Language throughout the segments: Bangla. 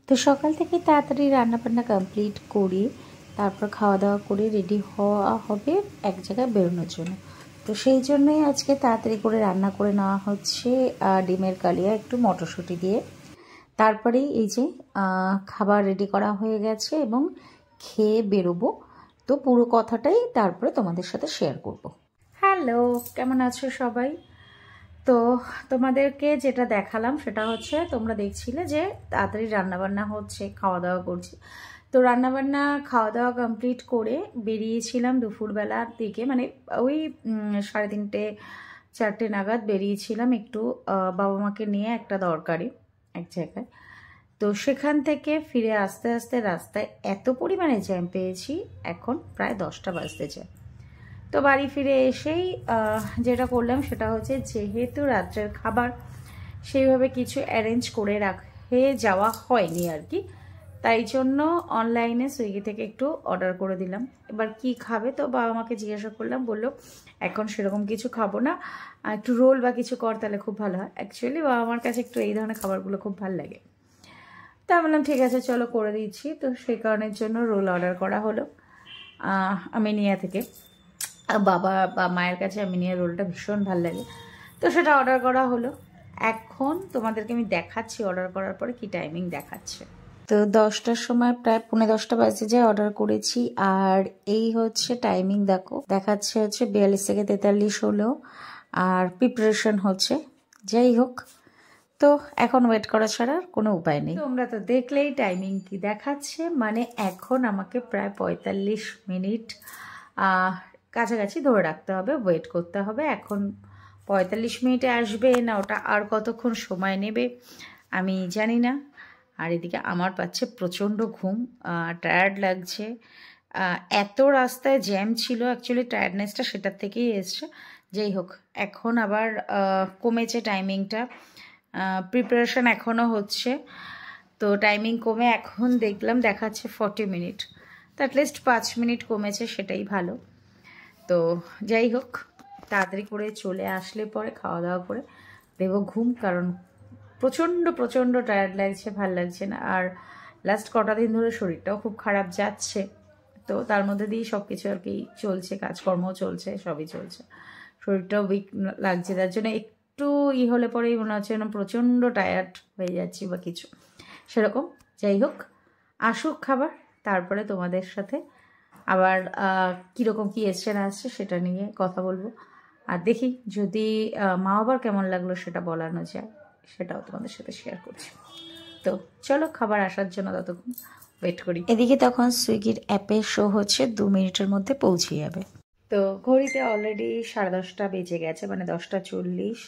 তো সকাল থেকে তাড়াতাড়ি রান্নাবান্না কমপ্লিট করে তারপর খাওয়া দাওয়া করে রেডি হওয়া হবে এক জায়গায় বেরোনোর জন্য। তো সেই জন্যই আজকে তাড়াতাড়ি করে রান্না করে নেওয়া হচ্ছে ডিমের কালিয়া একটু মটরশুঁটি দিয়ে। তারপরেই এই যে খাবার রেডি করা হয়ে গেছে এবং খেয়ে বেরোবো। তো পুরো কথাটাই তারপরে তোমাদের সাথে শেয়ার করব। হ্যালো, কেমন আছো সবাই? তো তোমাদেরকে যেটা দেখালাম সেটা হচ্ছে, তোমরা দেখছিলে যে তাড়াতাড়ি রান্নাবান্না হচ্ছে, খাওয়া দাওয়া করছি। তো রান্নাবান্না খাওয়া দাওয়া কমপ্লিট করে বেরিয়েছিলাম দুপুরবেলার দিকে, মানে ওই 3:30 4টে নাগাদ বেরিয়েছিলাম একটু বাবা মাকে নিয়ে একটা দরকারি এক জায়গায়। তো সেখান থেকে ফিরে আস্তে আস্তে রাস্তায় এত পরিমাণে জ্যাম পেয়েছি, এখন প্রায় 10টা বাজতে যায়। তো বাড়ি ফিরে এসেই যেটা করলাম সেটা হচ্ছে, যেহেতু রাত্রের খাবার সেইভাবে কিছু অ্যারেঞ্জ করে রাখে যাওয়া হয়নি আর কি, তাই জন্য অনলাইনে সুইগি থেকে একটু অর্ডার করে দিলাম। এবার কি খাবে তো বাবা মাকে জিজ্ঞাসা করলাম, বললো এখন সেরকম কিছু খাবো না, একটু রোল বা কিছু কর তাহলে খুব ভালো হয়। অ্যাকচুয়ালি বাবা মার কাছে একটু এই ধরনের খাবারগুলো খুব ভালো লাগে। তা বললাম ঠিক আছে চলো করে দিচ্ছি। তো সেই কারণের জন্য রোল অর্ডার করা হলো আমিনিয়া থেকে। বাবা বা মায়ের কাছে আমিনিয়া রোলটা ভীষণ ভালো লাগে, তো সেটা অর্ডার করা হলো। এখন তোমাদেরকে আমি দেখাচ্ছি অর্ডার করার পরে কি টাইমিং দেখাচ্ছে। তো 10টার সময় প্রায় 10:45 বাজে যায় অর্ডার করেছি, আর এই হচ্ছে টাইমিং দেখো, দেখাচ্ছে হচ্ছে 42 থেকে 43 হলো, আর প্রিপারেশন হচ্ছে। যাই হোক, তো এখন ওয়েট করা ছাড়া কোনো উপায় নেই। তোমরা তো দেখলেই টাইমিং কি দেখাচ্ছে, মানে এখন আমাকে প্রায় 45 মিনিট কাছাকাছি ধরে রাখতে হবে, ওয়েট করতে হবে। এখন 45 মিনিটে আসবে না ওটা আর কতক্ষণ সময় নেবে আমি জানি না। আর এদিকে আমার পাচ্ছে প্রচণ্ড ঘুম, টায়ার্ড লাগছে। এত রাস্তায় জ্যাম ছিল, অ্যাকচুয়ালি টায়ার্ডনেসটা সেটার থেকেই এসছে। যাই হোক, এখন আবার কমেছে টাইমিংটা, প্রিপারেশন এখনও হচ্ছে। তো টাইমিং কমে এখন দেখলাম দেখাচ্ছে 40 মিনিট, তো অ্যাটলিস্ট 5 মিনিট কমেছে, সেটাই ভালো। তো যাই হোক, তাড়াতাড়ি করে চলে আসলে পরে খাওয়া দাওয়া করে দেব ঘুম, কারণ প্রচণ্ড প্রচণ্ড টায়ার্ড লাগছে, ভাল লাগছে না। আর লাস্ট কটা দিন ধরে শরীরটাও খুব খারাপ যাচ্ছে, তো তার মধ্যে দিয়েই সব কিছু আর কি চলছে, কাজকর্মও চলছে, সবই চলছে। শরীরটাও উইক লাগছে, তার জন্য একটু হলে পরেই মনে হচ্ছে যেন প্রচণ্ড টায়ার্ড হয়ে যাচ্ছি বা কিছু সেরকম। যাই হোক, আসুক খাবার, তারপরে তোমাদের সাথে আবার কীরকম কী এসছে না আসছে সেটা নিয়ে কথা বলবো। আর দেখি যদি মা বাবার কেমন লাগলো সেটা বলানো যায়, সেটাও তোমাদের সাথে শেয়ার করছি। তো চলো খাবার আসার জন্য ততক্ষণ ওয়েট করি। এদিকে তখন সুইগির অ্যাপে শো হচ্ছে 2 মিনিটের মধ্যে পৌঁছে যাবে। তো ঘড়িতে অলরেডি 10:30 বেজে গেছে, মানে 10:40,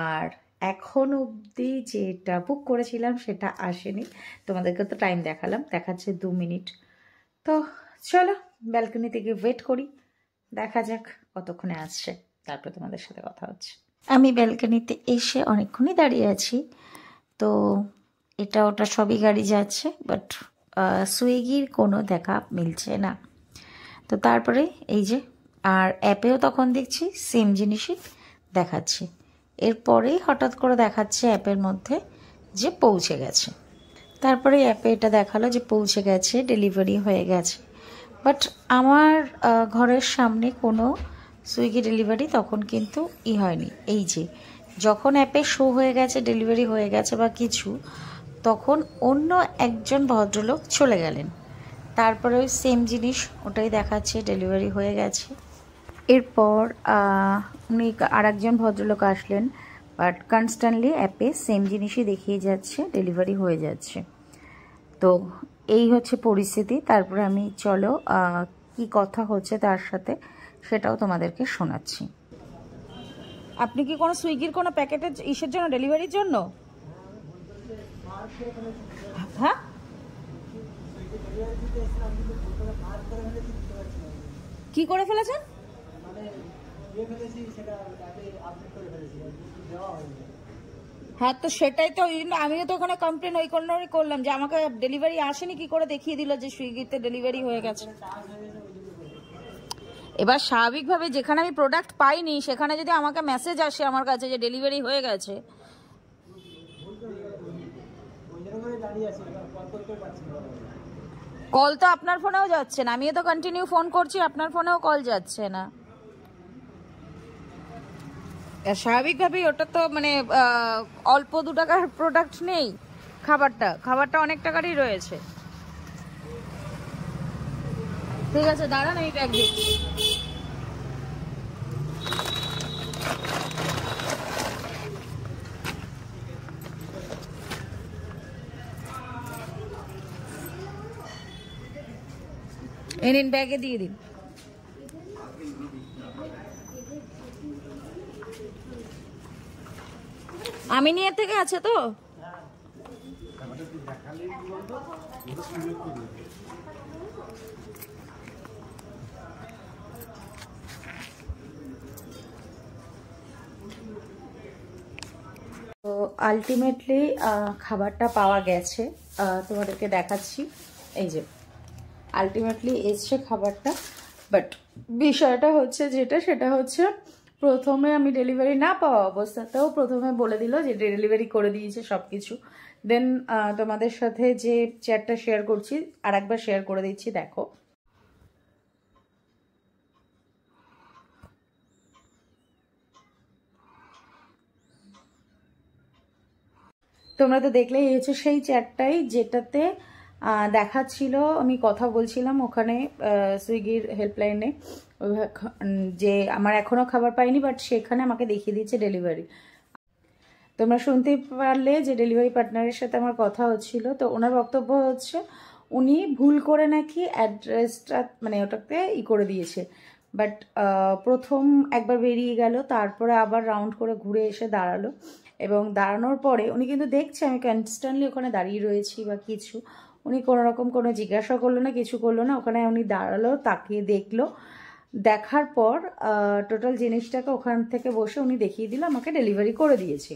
আর এখন অবধি যেটা বুক করেছিলাম সেটা আসেনি। তোমাদেরকে তো টাইম দেখালাম, দেখাচ্ছে 2 মিনিট। তো চলো ব্যালকনি থেকে ওয়েট করি, দেখা যাক কতক্ষণে আসছে, তারপর তোমাদের সাথে কথা হচ্ছে। আমি ব্যালকনিতে এসে অনেকক্ষণই দাঁড়িয়ে আছি, তো এটা ওটা সবই গাড়ি যাচ্ছে, বাট সুইগির কোনো দেখা মিলছে না। তো তারপরে এই যে, আর অ্যাপেও তখন দেখছি সেম জিনিসই দেখাচ্ছে। এরপরেই হঠাৎ করে দেখাচ্ছে অ্যাপের মধ্যে যে পৌঁছে গেছে। তারপরে অ্যাপে এটা দেখালো যে পৌঁছে গেছে, ডেলিভারি হয়ে গেছে। বাট আমার ঘরের সামনে কোনো সুইগি ডেলিভারি তখন কিন্তু হয়নি। এই যে যখন অ্যাপে শো হয়ে গেছে ডেলিভারি হয়ে গেছে বা কিছু, তখন অন্য একজন ভদ্রলোক চলে গেলেন, তারপরে ওই সেম জিনিস ওটাই দেখাচ্ছে ডেলিভারি হয়ে গেছে। এরপর উনি আর একজন ভদ্রলোক আসলেন, বাট কনস্ট্যান্টলি অ্যাপে সেম জিনিসই দেখিয়ে যাচ্ছে, ডেলিভারি হয়ে যাচ্ছে। তো এই হচ্ছে পরিস্থিতি। তারপরে আমি চলো কি কথা হচ্ছে তার সাথে সেটাও তোমাদেরকে শোনাচ্ছি। আপনি কি কোনো সুইগির কোনো প্যাকেটের ইসের জন্য, ডেলিভারির জন্য? হ্যাঁ, কি করে ফেলেছেন? হ্যাঁ, তো সেটাই তো, আমিও তো ওখানে কমপ্লেন ওই কারণেই করলাম যে আমাকে ডেলিভারি আসেনি, কি করে দেখিয়ে দিল যে সুইগিতে ডেলিভারি হয়ে গেছে। এবার স্বাভাবিকভাবে যেখানে আমি প্রোডাক্ট পাইনি সেখানে যদি আমাকে মেসেজ আসে আমার কাছে যে ডেলিভারি হয়ে গেছে, কল তো আপনার ফোনেও যাচ্ছে না, আমিও তো কন্টিনিউ ফোন করছি, আপনার ফোনেও কল যাচ্ছে না। স্বাভাবিকভাবেই ওটা তো মানে অল্প 2 টাকার প্রোডাক্ট নেই, খাবারটা অনেক টাকারই রয়েছে। ঠিক আছে দাঁড়ান, আমি ব্যাগ দিচ্ছি। নিন ব্যাগে দিয়ে দিন। আমিনিয়া থেকে আছে তো? তো আলটিমেটলি খাবারটা পাওয়া গেছে, তোমাদেরকে দেখাচ্ছি। এই যে আলটিমেটলি এসছে খাবারটা। বাট বিষয়টা হচ্ছে সেটা হচ্ছে প্রথমে আমি ডেলিভারি না পাওয়া অবস্থাতেও প্রথমে বলে দিল যে ডেলিভারি করে দিয়েছে সব কিছু। দেন তোমাদের সাথে যে চ্যাটটা শেয়ার করছি আর একবার শেয়ার করে দিচ্ছি, দেখো। তোমরা তো দেখলেই, এই হচ্ছে সেই চ্যাটটাই যেটাতে দেখাচ্ছিল আমি কথা বলছিলাম ওখানে সুইগির হেল্পলাইনে, যে আমার এখনো খাবার পাইনি, বাট সেখানে আমাকে দেখিয়ে দিচ্ছে ডেলিভারি। তোমরা শুনতে পারলে যে ডেলিভারি পার্টনারের সাথে আমার কথা হচ্ছিল, তো ওনার বক্তব্য হচ্ছে উনি ভুল করে নাকি অ্যাড্রেসটা মানে ওটাতে করে দিয়েছে। বাট প্রথম একবার বেরিয়ে গেল, তারপরে আবার রাউন্ড করে ঘুরে এসে দাঁড়ালো, এবং দাঁড়ানোর পরে উনি কিন্তু দেখছে আমি কনস্ট্যান্টলি ওখানে দাঁড়িয়ে রয়েছি বা কিছু, উনি কোনো রকম কোনো জিজ্ঞাসা করলো না, কিছু করলো না। ওখানে উনি দাঁড়ালো, তাকিয়ে দেখলো, দেখার পর টোটাল জিনিসটাকে ওখান থেকে বসে উনি দেখিয়ে দিল, আমাকে ডেলিভারি করে দিয়েছে।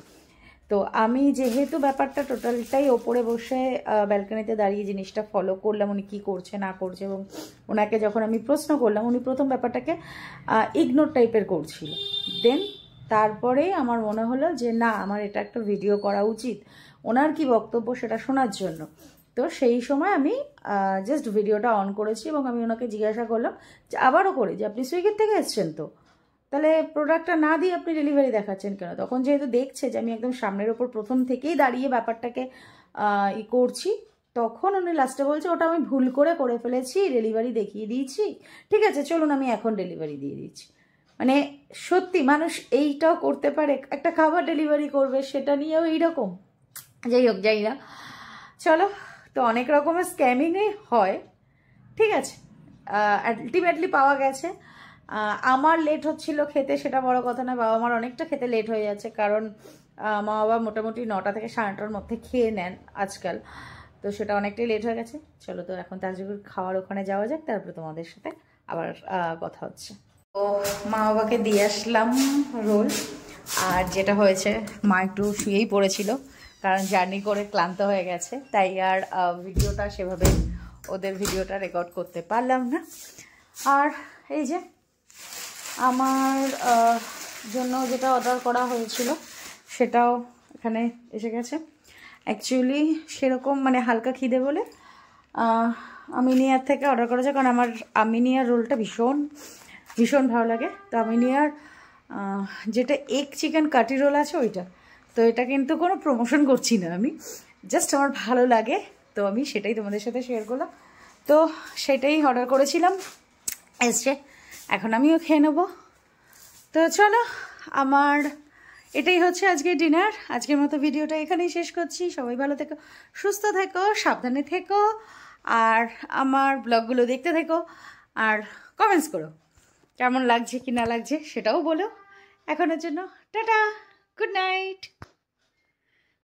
তো আমি যেহেতু ব্যাপারটা টোটালটাই ওপরে বসে ব্যালকনিতে দাঁড়িয়ে জিনিসটা ফলো করলাম উনি কি করছে না করছে, এবং ওনাকে যখন আমি প্রশ্ন করলাম উনি প্রথম ব্যাপারটাকে ইগনোর টাইপের করছিল। দেন তারপরে আমার মনে হলো যে না, আমার এটা একটা ভিডিও করা উচিত ওনার কি বক্তব্য সেটা শোনার জন্য। তো সেই সময় আমি জাস্ট ভিডিওটা অন করেছি এবং আমি ওনাকে জিজ্ঞাসা করলাম যে আবারও করে যে আপনি সুইগির থেকে এসছেন তো, তাহলে প্রোডাক্টটা না দিয়ে আপনি ডেলিভারি দেখাচ্ছেন কেন? তখন যেহেতু দেখছে যে আমি একদম সামনের ওপর প্রথম থেকেই দাঁড়িয়ে ব্যাপারটাকে করছি, তখন উনি লাস্টে বলছে ওটা আমি ভুল করে ফেলেছি, ডেলিভারি দেখিয়ে দিয়েছি, ঠিক আছে চলুন আমি এখন ডেলিভারি দিয়ে দিচ্ছি। মানে সত্যি মানুষ এইটাও করতে পারে, একটা খাবার ডেলিভারি করবে সেটা নিয়েও এইরকম। যাই হোক, যাই না, চলো। তো অনেক রকমের স্ক্যামিংই হয়, ঠিক আছে। আলটিমেটলি পাওয়া গেছে। আমার লেট হচ্ছিল খেতে, সেটা বড় কথা না, বাবা মার অনেকটা খেতে লেট হয়ে যাচ্ছে, কারণ মা বাবা মোটামুটি 9টা থেকে 9:30টার মধ্যে খেয়ে নেন আজকাল, তো সেটা অনেকটাই লেট হয়ে গেছে। চলো তো এখন তাজুগুর খাওয়ার ওখানে যাওয়া যাক, তারপরে তোমাদের সাথে আবার কথা হচ্ছে। তো মা বাবাকে দিয়ে আসলাম রোল, আর যেটা হয়েছে মা একটু শুয়েই পড়েছিল, কারণ জার্নি করে ক্লান্ত হয়ে গেছে, তাই আর ভিডিওটা সেভাবে ওদের ভিডিওটা রেকর্ড করতে পারলাম না। আর এই যে আমার জন্য যেটা অর্ডার করা হয়েছিল সেটাও এখানে এসে গেছে। অ্যাকচুয়ালি সেরকম মানে হালকা খিদে বলে আমিনিয়ার থেকে অর্ডার করা যায়, কারণ আমার আমিনিয়ার রোলটা ভীষণ ভীষণ ভালো লাগে। তো আমিনিয়ার যেটা এগ চিকেন কাটি রোল আছে ওইটা, তো এটা কিন্তু কোনো প্রমোশন করছি না আমি, জাস্ট আমার ভালো লাগে, তো আমি সেটাই তোমাদের সাথে শেয়ার করলাম। তো সেটাই অর্ডার করেছিলাম, এসছে, এখন আমিও খেয়ে নেবো। তো চলো, আমার এটাই হচ্ছে আজকের ডিনার। আজকের মতো ভিডিওটা এখানেই শেষ করছি। সবাই ভালো থেকো, সুস্থ থেকো, সাবধানে থেকো, আর আমার ব্লগগুলো দেখতে থেকো, আর কমেন্টস করো কেমন লাগছে কি না লাগছে সেটাও বলো। এখনের জন্য টাটা, গুড নাইট।